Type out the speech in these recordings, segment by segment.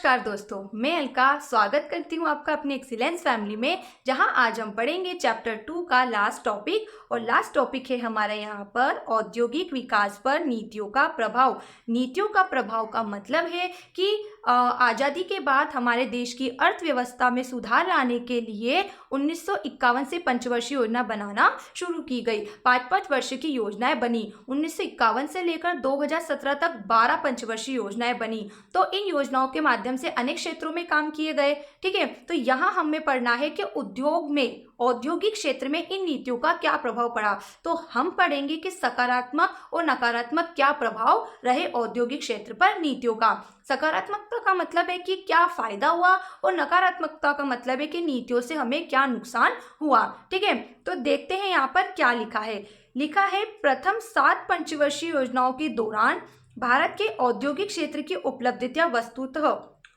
नमस्कार दोस्तों, मैं अलका स्वागत करती हूँ आपका अपने एक्सीलेंस फैमिली में, जहाँ आज हम पढ़ेंगे चैप्टर 2 का लास्ट टॉपिक। और लास्ट टॉपिक है हमारा यहाँ पर औद्योगिक विकास पर नीतियों का प्रभाव। नीतियों का प्रभाव का मतलब है कि आज़ादी के बाद हमारे देश की अर्थव्यवस्था में सुधार लाने के लिए 1951 से पंचवर्षीय योजना बनाना शुरू की गई। 5-5 वर्ष की योजनाएं बनी। 1951 से लेकर 2017 तक 12 पंचवर्षीय योजनाएं बनी। तो इन योजनाओं के माध्यम से अनेक क्षेत्रों में काम किए गए। ठीक है, तो यहाँ हमें पढ़ना है कि औद्योगिक क्षेत्र में इन नीतियों का क्या प्रभाव पड़ा। तो हम पढ़ेंगे कि सकारात्मक और नकारात्मक क्या प्रभाव रहे औद्योगिक क्षेत्र पर नीतियों का। सकारात्मकता का मतलब है कि क्या फायदा हुआ और नकारात्मकता का मतलब है कि नीतियों से हमें क्या नुकसान हुआ। ठीक है, तो देखते हैं यहाँ पर क्या लिखा है। लिखा है, प्रथम 7 पंचवर्षीय योजनाओं के दौरान भारत के औद्योगिक क्षेत्र की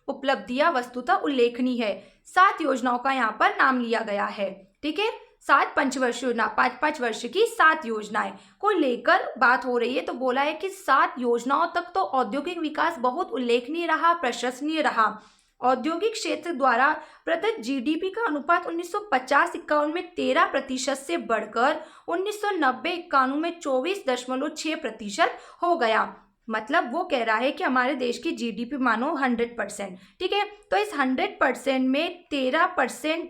उपलब्धियां वस्तुतः उल्लेखनीय है। 7 योजनाओं का यहाँ पर नाम लिया गया है। ठीक है, 7 पंचवर्षीय योजना, 5-5 वर्ष की 7 योजनाएं को लेकर बात हो रही है। तो बोला है कि 7 योजनाओं तक तो औद्योगिक विकास बहुत उल्लेखनीय रहा, प्रशंसनीय रहा। औद्योगिक क्षेत्र द्वारा प्रदत्त जीडीपी का अनुपात 1950-51 में 13% से बढ़कर 1990-91 में 24.6% हो गया। मतलब वो कह रहा है कि हमारे देश की जीडीपी मानो 100%। ठीक है, तो इस 100% में 13%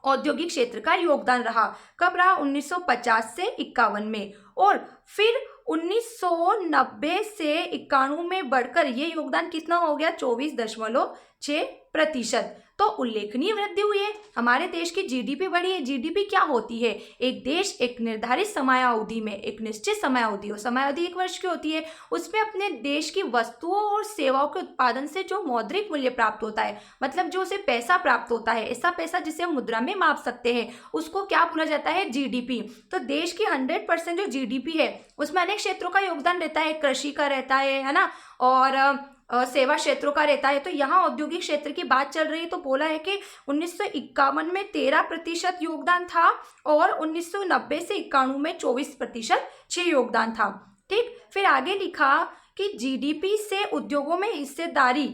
औद्योगिक क्षेत्र का योगदान रहा। कब रहा? 1950 से 51 में। और फिर 1990 से 91 में बढ़कर ये योगदान कितना हो गया? 24.6%। तो उल्लेखनीय वृद्धि हुई है। हमारे देश की जीडीपी बढ़ी है। जीडीपी क्या होती है? एक देश एक निर्धारित समयावधि में, एक निश्चित समयावधि, और समयावधि 1 वर्ष की होती है, उसमें अपने देश की वस्तुओं और सेवाओं के उत्पादन से जो मौद्रिक मूल्य प्राप्त होता है, मतलब जो उसे पैसा प्राप्त होता है, ऐसा पैसा जिसे हम मुद्रा में माप सकते हैं, उसको क्या बोला जाता है? जीडीपी। तो देश की 100% जो जीडीपी है उसमें अनेक क्षेत्रों का योगदान रहता है। कृषि का रहता है ना, और सेवा क्षेत्रों का रहता है। तो यहाँ औद्योगिक क्षेत्र की बात चल रही है। तो बोला है कि 1951 में 13% योगदान था और 1990 से 91 में 24% योगदान था। ठीक, फिर आगे लिखा कि जीडीपी से उद्योगों में हिस्सेदारी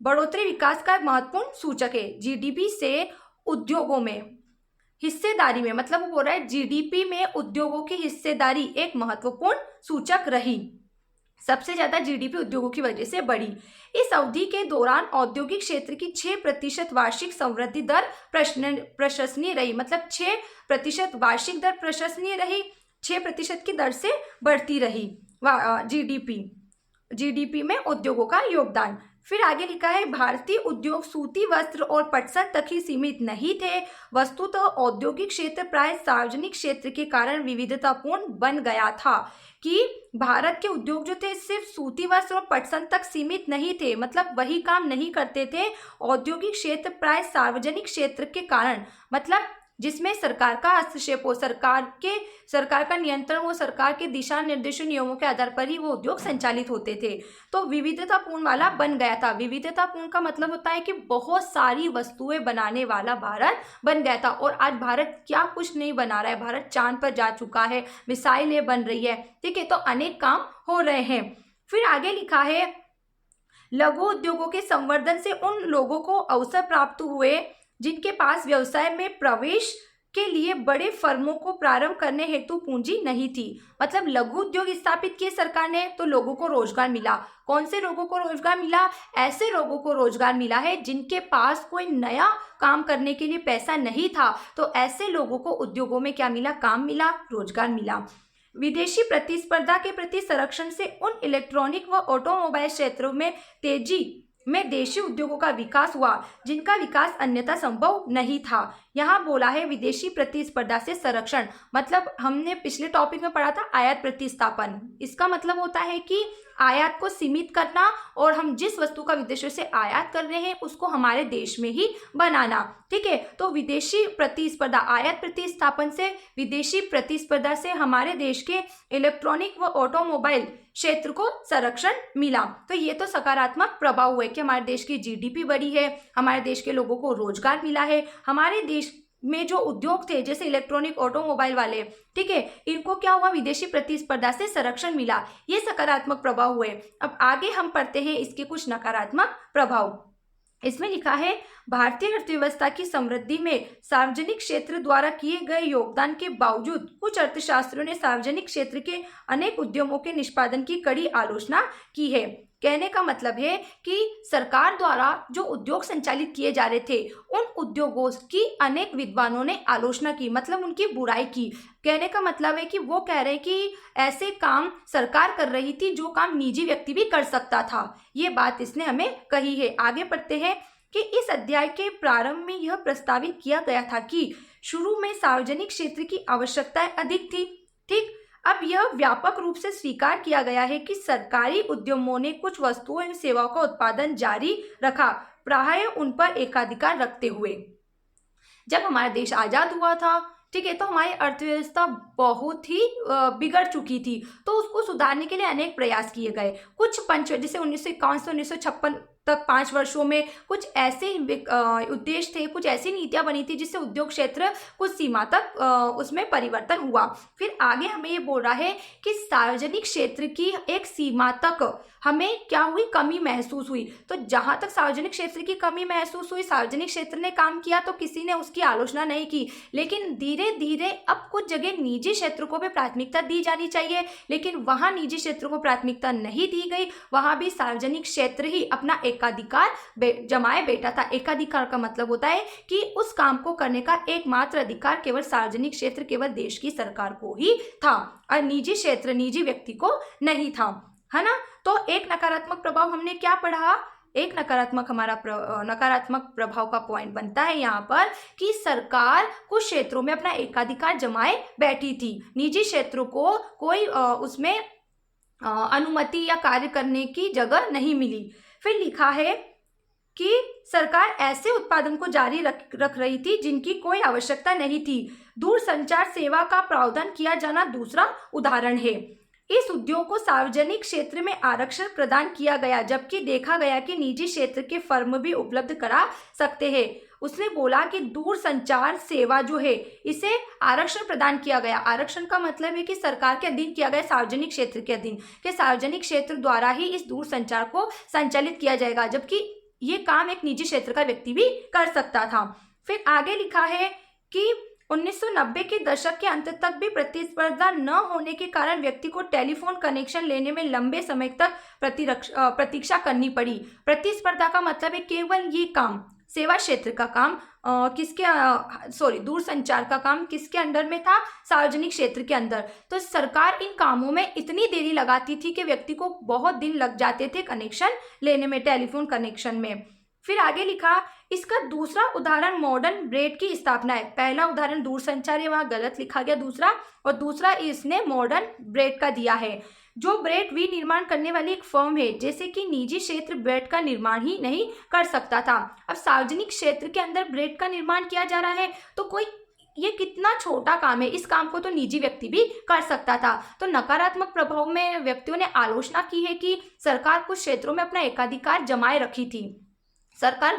बढ़ोतरी विकास का महत्वपूर्ण सूचक है। जीडीपी से उद्योगों में हिस्सेदारी में, मतलब वो बोल रहा है जीडीपी में उद्योगों की हिस्सेदारी एक महत्वपूर्ण सूचक रही। सबसे ज्यादा जीडीपी उद्योगों की वजह से बढ़ी। इस अवधि के दौरान औद्योगिक क्षेत्र की 6% वार्षिक संवृद्धि दर प्रशंसनीय रही। मतलब 6% वार्षिक दर प्रशंसनीय रही, 6% की दर से बढ़ती रही जीडीपी में उद्योगों का योगदान। फिर आगे लिखा है, भारतीय उद्योग सूती वस्त्र और पटसन तक ही सीमित नहीं थे। वस्तुतः औद्योगिक क्षेत्र प्राय सार्वजनिक क्षेत्र के कारण विविधतापूर्ण बन गया था। कि भारत के उद्योग जो थे सिर्फ सूती वस्त्र और पटसन तक सीमित नहीं थे, मतलब वही काम नहीं करते थे। औद्योगिक क्षेत्र प्राय सार्वजनिक क्षेत्र के कारण, मतलब जिसमें सरकार का हस्तक्षेप हो, सरकार का नियंत्रण हो, सरकार के दिशा निर्देशों नियमों के आधार पर ही वो उद्योग संचालित होते थे। तो विविधतापूर्ण वाला बन गया था। विविधतापूर्ण का मतलब होता है कि बहुत सारी वस्तुएं बनाने वाला भारत बन गया था। और आज भारत क्या कुछ नहीं बना रहा है, भारत चांद पर जा चुका है, मिसाइलें बन रही है। ठीक है, तो अनेक काम हो रहे हैं। फिर आगे लिखा है, लघु उद्योगों के संवर्धन से उन लोगों को अवसर प्राप्त हुए जिनके पास व्यवसाय में प्रवेश के लिए बड़े फर्मों को प्रारंभ करने हेतु पूंजी नहीं थी। मतलब लघु उद्योग स्थापित किए सरकार ने, तो लोगों को रोजगार मिला। कौन से लोगों को रोजगार मिला? ऐसे लोगों को रोजगार मिला है जिनके पास कोई नया काम करने के लिए पैसा नहीं था। तो ऐसे लोगों को उद्योगों में क्या मिला? काम मिला, रोजगार मिला। विदेशी प्रतिस्पर्धा के प्रति संरक्षण से उन इलेक्ट्रॉनिक व ऑटोमोबाइल क्षेत्रों में तेजी में देशी उद्योगों का विकास हुआ जिनका विकास अन्यथा संभव नहीं था। यहाँ बोला है विदेशी प्रतिस्पर्धा से संरक्षण, मतलब हमने पिछले टॉपिक में पढ़ा था आयात प्रतिस्थापन। इसका मतलब होता है कि आयात को सीमित करना और हम जिस वस्तु का विदेशों से आयात कर रहे हैं उसको हमारे देश में ही बनाना। ठीक है, तो विदेशी प्रतिस्पर्धा, आयात प्रतिस्थापन से विदेशी प्रतिस्पर्धा से हमारे देश के इलेक्ट्रॉनिक व ऑटोमोबाइल क्षेत्र को संरक्षण मिला। तो ये तो सकारात्मक प्रभाव हुए कि हमारे देश की जीडीपी बढ़ी है, हमारे देश के लोगों को रोजगार मिला है, हमारे देश में जो उद्योग थे जैसे इलेक्ट्रॉनिक ऑटोमोबाइल वाले, ठीक है, इनको क्या हुआ, विदेशी प्रतिस्पर्धा से संरक्षण मिला। ये सकारात्मक प्रभाव हुए। अब आगे हम पढ़ते हैं इसके कुछ नकारात्मक प्रभाव। इसमें लिखा है भारतीय अर्थव्यवस्था की समृद्धि में सार्वजनिक क्षेत्र द्वारा किए गए योगदान के बावजूद कुछ अर्थशास्त्रियों ने सार्वजनिक क्षेत्र के अनेक उद्यमों के निष्पादन की कड़ी आलोचना की है। कहने का मतलब है कि सरकार द्वारा जो उद्योग संचालित किए जा रहे थे उन उद्योगों की अनेक विद्वानों ने आलोचना की, मतलब उनकी बुराई की। कहने का मतलब है कि वो कह रहे हैं कि ऐसे काम सरकार कर रही थी जो काम निजी व्यक्ति भी कर सकता था। ये बात इसने हमें कही है। आगे बढ़ते हैं कि इस अध्याय के प्रारंभ में यह प्रस्तावित किया गया था कि शुरू में सार्वजनिक क्षेत्र की आवश्यकताएं अधिक थी, ठीक। अब यह व्यापक रूप से स्वीकार किया गया है कि सरकारी उद्यमों ने कुछ वस्तुओं एवं सेवाओं का उत्पादन जारी रखा, प्रायः उन पर एकाधिकार रखते हुए। जब हमारा देश आजाद हुआ था, ठीक है, तो हमारी अर्थव्यवस्था बहुत ही बिगड़ चुकी थी, तो उसको सुधारने के लिए अनेक प्रयास किए गए। कुछ पंच जैसे 1951 से 1956 तक 5 वर्षों में कुछ ऐसे उद्देश्य थे, कुछ ऐसी नीतियां बनी थी जिससे उद्योग क्षेत्र कुछ सीमा तक उसमें परिवर्तन हुआ। फिर आगे हमें ये बोल रहा है कि सार्वजनिक क्षेत्र की एक सीमा तक हमें क्या हुई, कमी महसूस हुई। तो जहां तक सार्वजनिक क्षेत्र की कमी महसूस हुई, सार्वजनिक क्षेत्र ने काम किया तो किसी ने उसकी आलोचना नहीं की, लेकिन धीरे धीरे अब कुछ जगह निजी क्षेत्र को भी प्राथमिकता दी जानी चाहिए, लेकिन वहां निजी क्षेत्र को प्राथमिकता नहीं दी गई, वहां भी सार्वजनिक क्षेत्र ही अपना एकाधिकार जमाए बैठा था। एकाधिकार का मतलब होता है कि उस काम को करने का एकमात्र अधिकार केवल सार्वजनिक क्षेत्र, केवल देश की सरकार को ही था और निजी क्षेत्र, निजी व्यक्ति को नहीं था, है ना। तो एक नकारात्मक प्रभाव हमने क्या पढ़ा, एक नकारात्मक प्रभाव का पॉइंट बनता है यहाँ पर कि सरकार कुछ क्षेत्रों में अपना एकाधिकार जमाए बैठी थी, निजी क्षेत्रों को कोई उसमें अनुमति या कार्य करने की जगह नहीं मिली। फिर लिखा है कि सरकार ऐसे उत्पादन को जारी रख रही थी जिनकी कोई आवश्यकता नहीं थी। दूरसंचार सेवा का प्रावधान किया जाना दूसरा उदाहरण है। इस उद्योग को सार्वजनिक क्षेत्र में आरक्षण प्रदान किया गया, जबकि देखा गया कि निजी क्षेत्र के फर्म भी उपलब्ध करा सकते हैं। उसने बोला कि दूरसंचार सेवा जो है इसे आरक्षण प्रदान किया गया। आरक्षण का मतलब है कि सरकार के अधीन किया गया, सार्वजनिक क्षेत्र के अधीन, कि सार्वजनिक क्षेत्र द्वारा ही इस दूरसंचार को संचालित किया जाएगा, जबकि ये काम एक निजी क्षेत्र का व्यक्ति भी कर सकता था। फिर आगे लिखा है कि 1990 के दशक के अंत तक भी प्रतिस्पर्धा न होने के कारण व्यक्ति को टेलीफोन कनेक्शन लेने में लंबे समय तक प्रतीक्षा करनी पड़ी। प्रतिस्पर्धा का मतलब है केवल ये काम, सेवा क्षेत्र का काम दूरसंचार का काम किसके अंडर में था, सार्वजनिक क्षेत्र के अंदर। तो सरकार इन कामों में इतनी देरी लगाती थी कि व्यक्ति को बहुत दिन लग जाते थे कनेक्शन लेने में, टेलीफोन कनेक्शन में। फिर आगे लिखा, इसका दूसरा उदाहरण मॉडर्न ब्रेड की स्थापना है। पहला उदाहरण दूरसंचार है, वहां गलत लिखा गया दूसरा, और दूसरा इसने मॉडर्न ब्रेड का दिया है, जो ब्रेड विनिर्माण करने वाली एक फर्म है। जैसे कि निजी क्षेत्र ब्रेड का निर्माण ही नहीं कर सकता था, अब सार्वजनिक क्षेत्र के अंदर ब्रेड का निर्माण किया जा रहा है, तो कोई ये कितना छोटा काम है, इस काम को तो निजी व्यक्ति भी कर सकता था। तो नकारात्मक प्रभाव में व्यक्तियों ने आलोचना की है कि सरकार कुछ क्षेत्रों में अपना एकाधिकार जमाए रखी थी, सरकार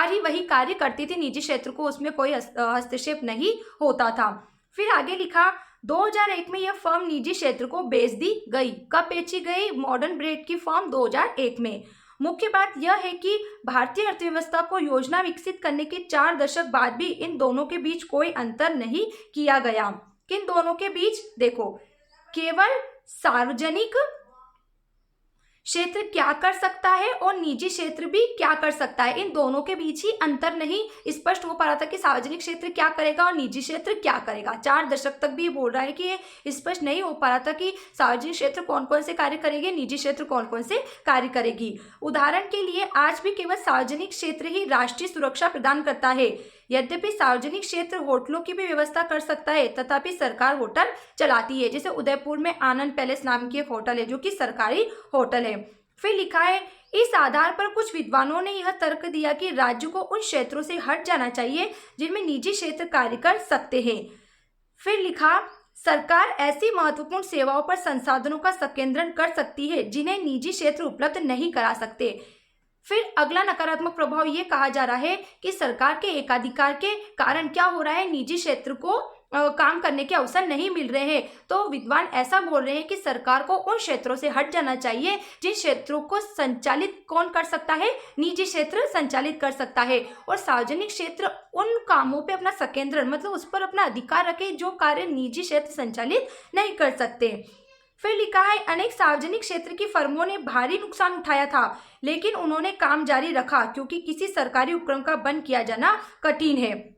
ही वही कार्य करती थी, निजी क्षेत्र को उसमें कोई हस्तक्षेप नहीं होता था। फिर आगे लिखा, 2001 में यह फर्म निजी क्षेत्र को बेच दी गई। कब बेची गई? मॉडर्न ब्रेड की फर्म 2001 में। मुख्य बात यह है कि भारतीय अर्थव्यवस्था को योजना विकसित करने के 4 दशक बाद भी इन दोनों के बीच कोई अंतर नहीं किया गया। किन दोनों के बीच? देखो, केवल सार्वजनिक क्षेत्र क्या कर सकता है और निजी क्षेत्र भी क्या कर सकता है, इन दोनों के बीच ही अंतर नहीं स्पष्ट हो पा रहा था कि सार्वजनिक क्षेत्र क्या करेगा और निजी क्षेत्र क्या करेगा। 4 दशक तक भी बोल रहा है कि ये स्पष्ट नहीं हो पा रहा था कि सार्वजनिक क्षेत्र कौन कौन से कार्य करेगी, निजी क्षेत्र कौन कौन से कार्य करेगी। उदाहरण के लिए आज भी केवल सार्वजनिक क्षेत्र ही राष्ट्रीय सुरक्षा प्रदान करता है। यद्यपि सार्वजनिक क्षेत्र होटलों की भी व्यवस्था कर सकता है, तथापि सरकार होटल चलाती है। जैसे उदयपुर में आनंद पैलेस नाम की एक होटल है जो कि सरकारी होटल है। फिर लिखा है, इस आधार पर कुछ विद्वानों ने यह तर्क दिया कि राज्य को उन क्षेत्रों से हट जाना चाहिए जिनमें निजी क्षेत्र कार्य कर सकते हैं। फिर लिखा, सरकार ऐसी महत्वपूर्ण सेवाओं पर संसाधनों का संकेंद्रण कर सकती है जिन्हें निजी क्षेत्र उपलब्ध नहीं करा सकते। फिर अगला नकारात्मक प्रभाव ये कहा जा रहा है कि सरकार के एकाधिकार के कारण क्या हो रहा है, निजी क्षेत्र को काम करने के अवसर नहीं मिल रहे हैं। तो विद्वान ऐसा बोल रहे हैं कि सरकार को उन क्षेत्रों से हट जाना चाहिए जिन क्षेत्रों को संचालित कौन कर सकता है, निजी क्षेत्र संचालित कर सकता है, और सार्वजनिक क्षेत्र उन कामों पे अपना संकेंद्रण मतलब उस पर अपना अधिकार रखे जो कार्य निजी क्षेत्र संचालित नहीं कर सकते। फिर लिखा है अनेक सार्वजनिक क्षेत्र की फर्मों ने भारी नुकसान उठाया था, लेकिन उन्होंने काम जारी रखा क्योंकि किसी सरकारी उपक्रम का बंद किया जाना कठिन है।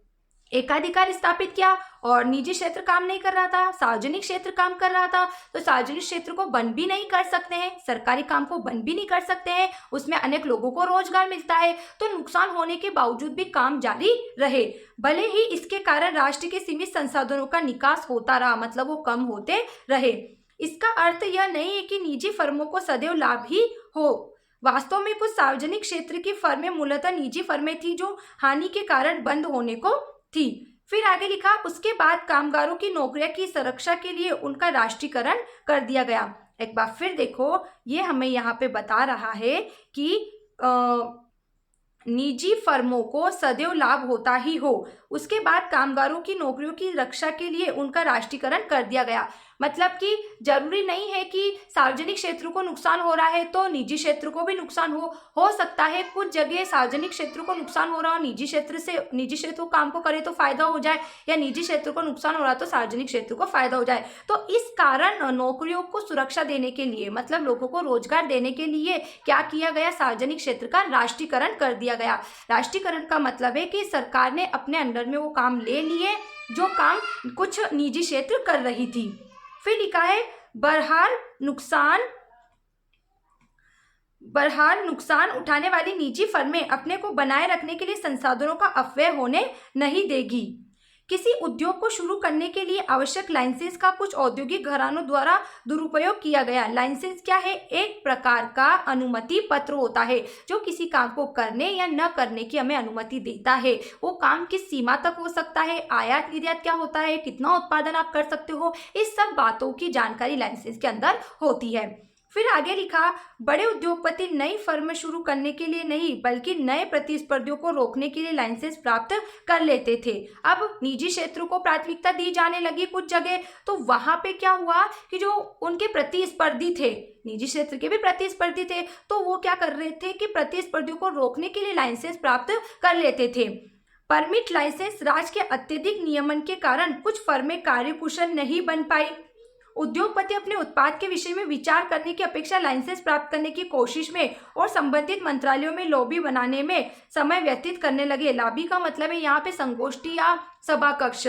एकाधिकार स्थापित किया और निजी क्षेत्र काम नहीं कर रहा था, सार्वजनिक क्षेत्र काम कर रहा था। तो सार्वजनिक क्षेत्र को बंद भी नहीं कर सकते हैं, सरकारी काम को बंद भी नहीं कर सकते हैं, उसमें अनेक लोगों को रोजगार मिलता है। तो नुकसान होने के बावजूद भी काम जारी रहे, भले ही इसके कारण राष्ट्र के सीमित संसाधनों का निकास होता रहा, मतलब वो कम होते रहे। इसका अर्थ यह नहीं है कि निजी फर्मों को सदैव लाभ ही हो। वास्तव में कुछ सार्वजनिक क्षेत्र की फर्में मूलतः निजी फर्में थी जो हानि के कारण बंद होने को थी। फिर आगे लिखा उसके बाद कामगारों की नौकरियों की सुरक्षा के लिए उनका राष्ट्रीयकरण कर दिया गया। एक बार फिर देखो, ये हमें यहाँ पे बता रहा है कि निजी फर्मों को सदैव लाभ होता ही हो। उसके बाद कामगारों की नौकरियों की रक्षा के लिए उनका राष्ट्रीयकरण कर दिया गया। मतलब कि जरूरी नहीं है कि सार्वजनिक क्षेत्र को नुकसान हो रहा है तो निजी क्षेत्र को भी नुकसान हो सकता है। कुछ जगह सार्वजनिक क्षेत्र को नुकसान हो रहा हो, निजी क्षेत्र काम को करे तो फायदा हो जाए, या निजी क्षेत्र को नुकसान हो रहा तो सार्वजनिक क्षेत्र को फायदा हो जाए। तो इस कारण नौकरियों को सुरक्षा देने के लिए, मतलब लोगों को रोजगार देने के लिए क्या किया गया, सार्वजनिक क्षेत्र का राष्ट्रीयकरण कर दिया गया। राष्ट्रीयकरण का मतलब है कि सरकार ने अपने अंडर में वो काम ले लिए जो काम कुछ निजी क्षेत्र कर रही थी। फिर लिखा है बहरहाल नुकसान उठाने वाली निजी फर्में अपने को बनाए रखने के लिए संसाधनों का अपव्यय होने नहीं देगी। किसी उद्योग को शुरू करने के लिए आवश्यक लाइसेंस का कुछ औद्योगिक घरानों द्वारा दुरुपयोग किया गया। लाइसेंस क्या है? एक प्रकार का अनुमति पत्र होता है जो किसी काम को करने या न करने की हमें अनुमति देता है। वो काम किस सीमा तक हो सकता है, आयात निर्यात क्या होता है, कितना उत्पादन आप कर सकते हो, इस सब बातों की जानकारी लाइसेंस के अंदर होती है। फिर आगे लिखा बड़े उद्योगपति नई फर्म शुरू करने के लिए नहीं बल्कि नए प्रतिस्पर्धियों को रोकने के लिए लाइसेंस प्राप्त कर लेते थे। अब निजी क्षेत्रों को प्राथमिकता दी जाने लगी कुछ जगह, तो वहां पे क्या हुआ कि जो उनके प्रतिस्पर्धी थे, निजी क्षेत्र के भी प्रतिस्पर्धी थे, तो वो क्या कर रहे थे कि प्रतिस्पर्धियों को रोकने के लिए लाइसेंस प्राप्त कर लेते थे। परमिट लाइसेंस राज के अत्यधिक नियमन के कारण कुछ फर्में कार्यकुशल नहीं बन पाई। उद्योगपति अपने उत्पाद के विषय में विचार करने की अपेक्षा लाइसेंस प्राप्त करने की कोशिश में और संबंधित मंत्रालयों में लॉबी बनाने में समय व्यतीत करने लगे। लॉबी का मतलब है यहाँ पे संगोष्ठी या सभा कक्ष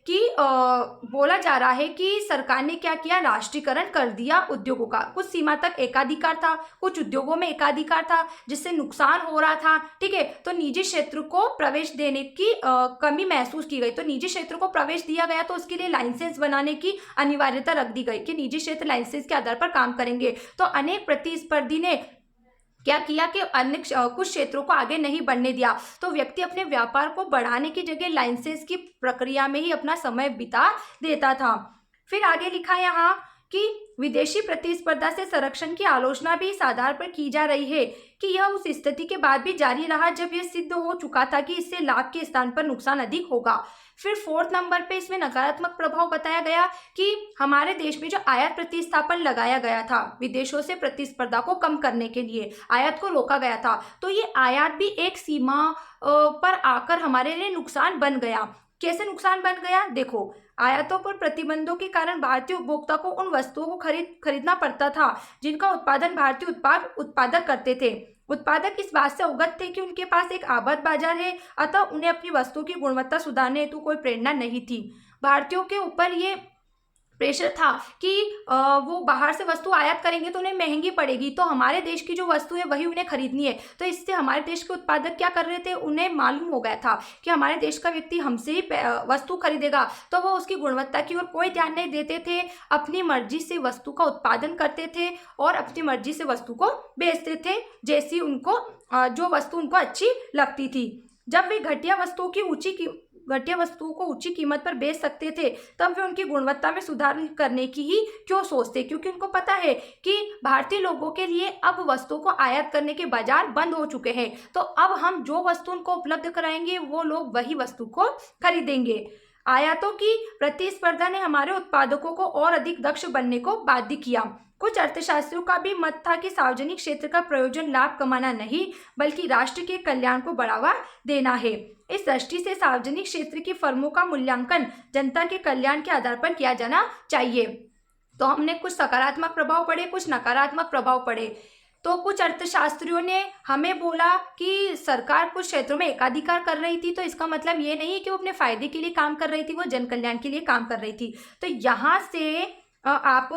कि बोला जा रहा है कि सरकार ने क्या किया, राष्ट्रीयकरण कर दिया उद्योगों का। कुछ सीमा तक एकाधिकार था, कुछ उद्योगों में एकाधिकार था जिससे नुकसान हो रहा था, ठीक है। तो निजी क्षेत्र को प्रवेश देने की कमी महसूस की गई, तो निजी क्षेत्र को प्रवेश दिया गया, तो उसके लिए लाइसेंस बनाने की अनिवार्यता रख दी गई कि निजी क्षेत्र लाइसेंस के आधार पर काम करेंगे। तो अनेक प्रतिस्पर्धी ने क्या किया कि अन्य कुछ क्षेत्रों को आगे नहीं बढ़ने दिया, तो व्यक्ति अपने व्यापार को बढ़ाने की जगह लाइसेंस की प्रक्रिया में ही अपना समय बिता देता था। फिर आगे लिखा है यहाँ कि विदेशी प्रतिस्पर्धा से संरक्षण की आलोचना भी इस आधार पर की जा रही है कि यह उस स्थिति के बाद भी जारी रहा जब यह सिद्ध हो चुका था कि इससे लाभ के स्थान पर नुकसान अधिक होगा। फिर 4th नंबर पे इसमें नकारात्मक प्रभाव बताया गया कि हमारे देश में जो आयात प्रतिस्थापन लगाया गया था, विदेशों से प्रतिस्पर्धा को कम करने के लिए आयात को रोका गया था, तो ये आयात भी एक सीमा पर आकर हमारे लिए नुकसान बन गया। कैसे नुकसान बन गया? देखो, आयातों पर प्रतिबंधों के कारण भारतीय उपभोक्ता को उन वस्तुओं को खरीदना पड़ता था जिनका उत्पादन भारतीय उत्पादक करते थे। उत्पादक इस बात से अवगत थे कि उनके पास एक आबाद बाजार है, अतः उन्हें अपनी वस्तुओं की गुणवत्ता सुधारने हेतु कोई प्रेरणा नहीं थी। भारतीयों के ऊपर ये प्रेशर था कि वो बाहर से वस्तु आयात करेंगे तो उन्हें महंगी पड़ेगी, तो हमारे देश की जो वस्तु है वही उन्हें खरीदनी है। तो इससे हमारे देश के उत्पादक क्या कर रहे थे, उन्हें मालूम हो गया था कि हमारे देश का व्यक्ति हमसे ही वस्तु खरीदेगा, तो वो उसकी गुणवत्ता की ओर कोई ध्यान नहीं देते थे, अपनी मर्जी से वस्तु का उत्पादन करते थे और अपनी मर्जी से वस्तु को बेचते थे जैसी उनको जो वस्तु उनको अच्छी लगती थी। जब वे घटिया वस्तुओं की घटिया वस्तुओं को ऊंची कीमत पर बेच सकते थे, तब वे उनकी गुणवत्ता में सुधार करने की ही क्यों सोचते, क्योंकि उनको पता है कि भारतीय लोगों के लिए अब वस्तुओं को आयात करने के बाजार बंद हो चुके हैं। तो अब हम जो वस्तु उनको उपलब्ध कराएंगे वो लोग वही वस्तु को खरीदेंगे। आयातों की प्रतिस्पर्धा ने हमारे उत्पादकों को और अधिक दक्ष बनने को बाध्य किया। कुछ अर्थशास्त्रियों का भी मत था कि सार्वजनिक क्षेत्र का प्रयोजन लाभ कमाना नहीं बल्कि राष्ट्र के कल्याण को बढ़ावा देना है। इस दृष्टि से सार्वजनिक क्षेत्र की फर्मों का मूल्यांकन जनता के कल्याण के आधार पर किया जाना चाहिए। तो हमने कुछ सकारात्मक प्रभाव पढ़े, कुछ नकारात्मक प्रभाव पढ़े। तो कुछ अर्थशास्त्रियों ने हमें बोला कि सरकार कुछ क्षेत्रों में एकाधिकार कर रही थी, तो इसका मतलब ये नहीं है कि वो अपने फायदे के लिए काम कर रही थी, वो जन कल्याण के लिए काम कर रही थी। तो यहाँ से आप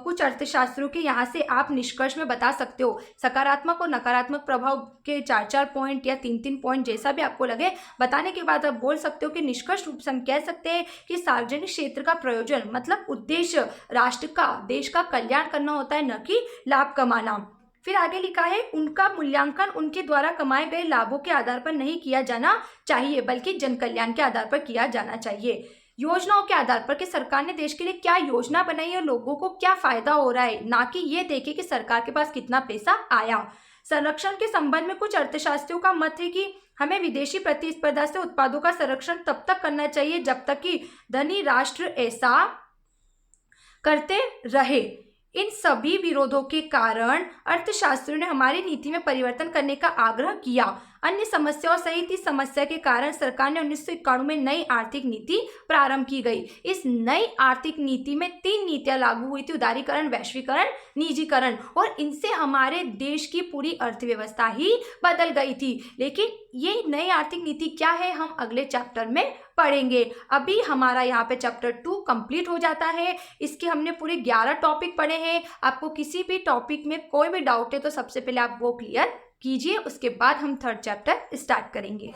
कुछ अर्थशास्त्रियों के यहाँ से आप निष्कर्ष में बता सकते हो। सकारात्मक और नकारात्मक प्रभाव के 4-4 पॉइंट या 3-3 पॉइंट जैसा भी आपको लगे बताने के बाद आप बोल सकते हो कि निष्कर्ष रूप से हम कह सकते हैं कि सार्वजनिक क्षेत्र का प्रयोजन मतलब उद्देश्य राष्ट्र का, देश का कल्याण करना होता है, न कि लाभ कमाना। फिर आगे लिखा है, उनका मूल्यांकन उनके द्वारा कमाए गए लाभों के आधार पर नहीं किया जाना चाहिए बल्कि जन कल्याण के आधार पर किया जाना चाहिए। योजनाओं के आधार पर कि सरकार ने देश के लिए क्या योजना बनाई और लोगों को क्या फायदा हो रहा है, ना कि ये देखे कि सरकार के पास कितना पैसा आया। संरक्षण के संबंध में कुछ अर्थशास्त्रियों का मत है कि हमें विदेशी प्रतिस्पर्धा से उत्पादों का संरक्षण तब तक करना चाहिए जब तक कि धनी राष्ट्र ऐसा करते रहे। इन सभी विरोधों के कारण अर्थशास्त्रियों ने हमारी नीति में परिवर्तन करने का आग्रह किया। अन्य समस्याओं सहित इस समस्या के कारण सरकार ने 1991 में नई आर्थिक नीति प्रारंभ की गई। इस नई आर्थिक नीति में 3 नीतियां लागू हुई थी, उदारीकरण, वैश्वीकरण, निजीकरण, और इनसे हमारे देश की पूरी अर्थव्यवस्था ही बदल गई थी। लेकिन ये नई आर्थिक नीति क्या है हम अगले चैप्टर में पढ़ेंगे। अभी हमारा यहाँ पे चैप्टर 2 कंप्लीट हो जाता है। इसके हमने पूरे 11 टॉपिक पढ़े हैं। आपको किसी भी टॉपिक में कोई भी डाउट है तो सबसे पहले आप वो क्लियर कीजिए, उसके बाद हम 3rd चैप्टर स्टार्ट करेंगे।